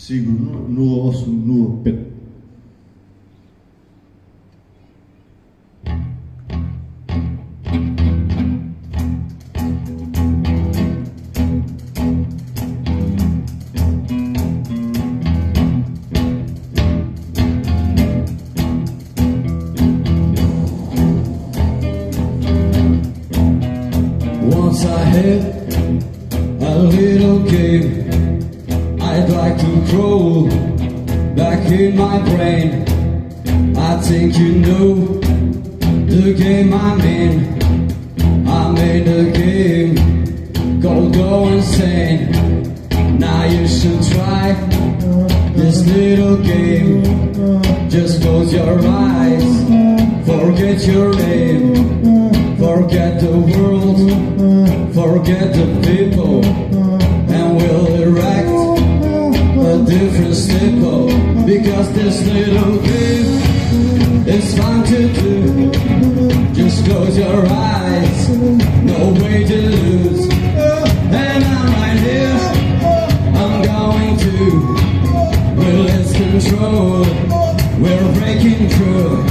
Sigurno 0805. Once I had a little game, I'd like to crawl back in my brain. I think you know the game I'm in. I made a game called Go Insane. Now you should try this little game. Just close your eyes, forget your name, forget the world, forget the people, and we'll erect a different staple. Because this little game is fun to do. Just close your eyes, no way to lose. And I'm right here, I'm going to release control. We're breaking through.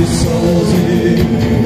Souls in